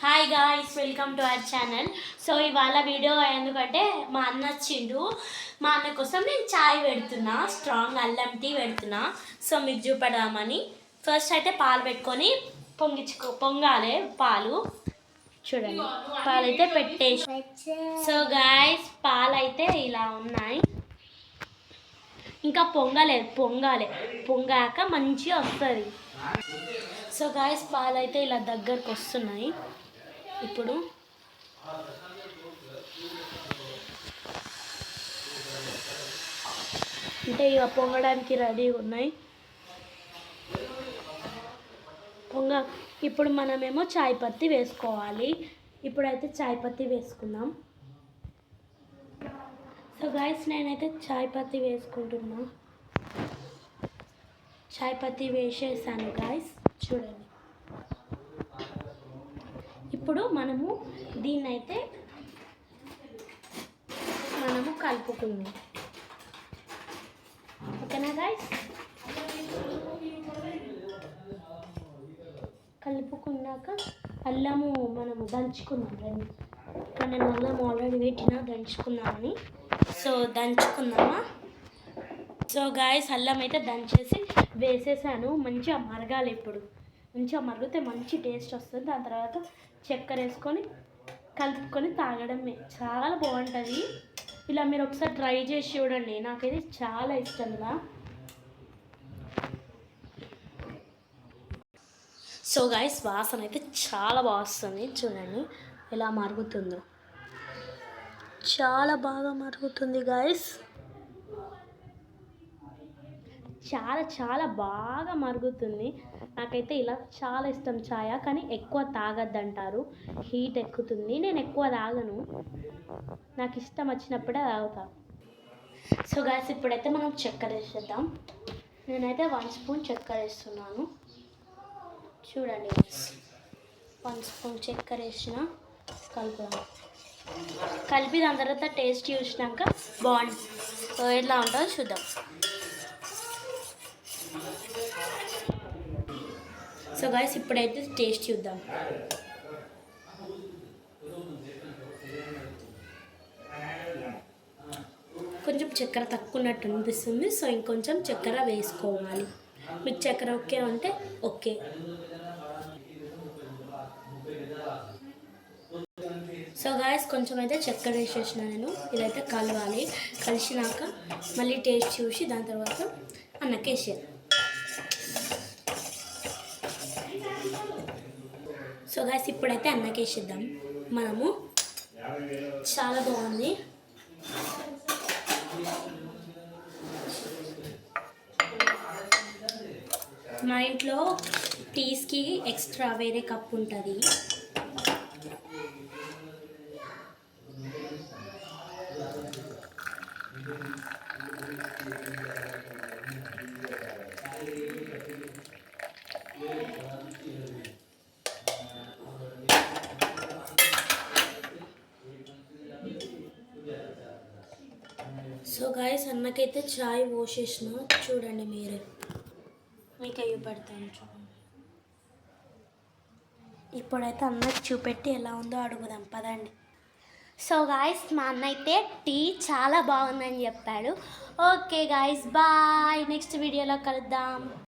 Hi guys, welcome to our channel. So ఇవాళ video ఎందుకంటే మా అన్న వచ్చిండు. మా అన్న కోసం నేను చాయ్ పెడుతున్నా, స్ట్రాంగ్ అల్లం టీ పెడుతున్నా. సో మీకు చూపెడదామని ఫస్ట్ అయితే పాలు పెట్టుకొని పొంగాలి పాలు. చూడండి, పాలు అయితే పెట్టేసి. సో గాయ్స్, పాలు అయితే ఇలా ఉన్నాయి. ఇంకా పొంగాలి. పొంగాక మంచిగా వస్తుంది. సో గాయ్స్, పాలు అయితే ఇలా దగ్గరకు వస్తున్నాయి. ఇప్పుడు అంటే ఇక పొంగడానికి రెడీ ఉన్నాయి. ఇప్పుడు మనమేమో చాయ్ పత్తి వేసుకోవాలి. ఇప్పుడైతే చాయ్ పత్తి వేసుకుందాం. సో గాయస్, నేనైతే చాయ్ పత్తి వేసుకుంటున్నా. చాయ్ పత్తి వేసేసాను గాయస్, చూడండి. ఇప్పుడు మనము దీన్నైతే కలుపుకుందాం. ఓకేనా గాయస్? కలుపుకున్నాక అల్లము మనము దంచుకుందాం. ఇక్కడ నేను అల్లం ఆల్రెడీ పెట్టినా దంచుకుందామని. సో దంచుకుందామా? సో గాయస్, అల్లం అయితే దంచేసి వేసేసాను. మంచిగా మరగాలి. ఇప్పుడు మంచిగా మరిగితే మంచి టేస్ట్ వస్తుంది. దాని తర్వాత చక్కెర వేసుకొని కలుపుకొని తాగడమే. చాలా బాగుంటుంది. ఇలా మీరు ఒకసారి ట్రై చేసి చూడండి. నాకైతే చాలా ఇష్టం ఇలా. సో గాయస్, వాసన అయితే చాలా బాగా వస్తుంది. చూడండి ఎలా మరుగుతుందో. చాలా బాగా మరుగుతుంది గాయస్. చాలా బాగా మరుగుతుంది. నాకైతే ఇలా చాలా ఇష్టం ఛాయ్. కానీ ఎక్కువ తాగద్దంటారు, హీట్ ఎక్కుతుంది. నేను ఎక్కువ తాగను, నాకు ఇష్టం వచ్చినప్పుడే తాగుతా. సో గాయస్, ఇప్పుడైతే మనం చక్కెర వేసేద్దాం. నేనైతే 1 స్పూన్ చక్కెర వేస్తున్నాను. చూడండి, 1 స్పూన్ చక్కెర వేసిన కలుపుదాం. కలిపి దాని తర్వాత టేస్ట్ చూసినాక బాగుంటుంది, ఎట్లా ఉంటుందో చూద్దాం. సో గాయస్, ఇప్పుడైతే టేస్ట్ చూద్దాం. కొంచెం చక్కెర తక్కువ ఉన్నట్టు అనిపిస్తుంది. సో ఇంకొంచెం చక్కెర వేసుకోవాలి. మీకు చక్కెర ఓకే అంటే ఓకే. సో గాయస్, కొంచెం అయితే చక్కెర వేసేసిన నేను. ఇదైతే కలవాలి. కలిసినాక మళ్ళీ టేస్ట్ చూసి దాని తర్వాత అన్నకేసాను. సో గాయస్, ఇప్పుడైతే అన్నకేసేద్దాం మనము. చాలా బాగుంది. మా ఇంట్లో టీస్కి ఎక్స్ట్రా వేరే కప్ ఉంటుంది. సో గాయస్, అన్నకైతే చాయ్ పోసేసిన. చూడండి మీరే, మీకు అయ్యి పెడతాను చూడండి. ఇప్పుడైతే అన్నకి చూపెట్టి ఎలా ఉందో అడుగుదాం, పదండి. సో గాయస్, మా అన్న అయితే టీ చాలా బాగుందని చెప్పాడు. Okay guys, bye. నెక్స్ట్ వీడియోలో కలుద్దాం.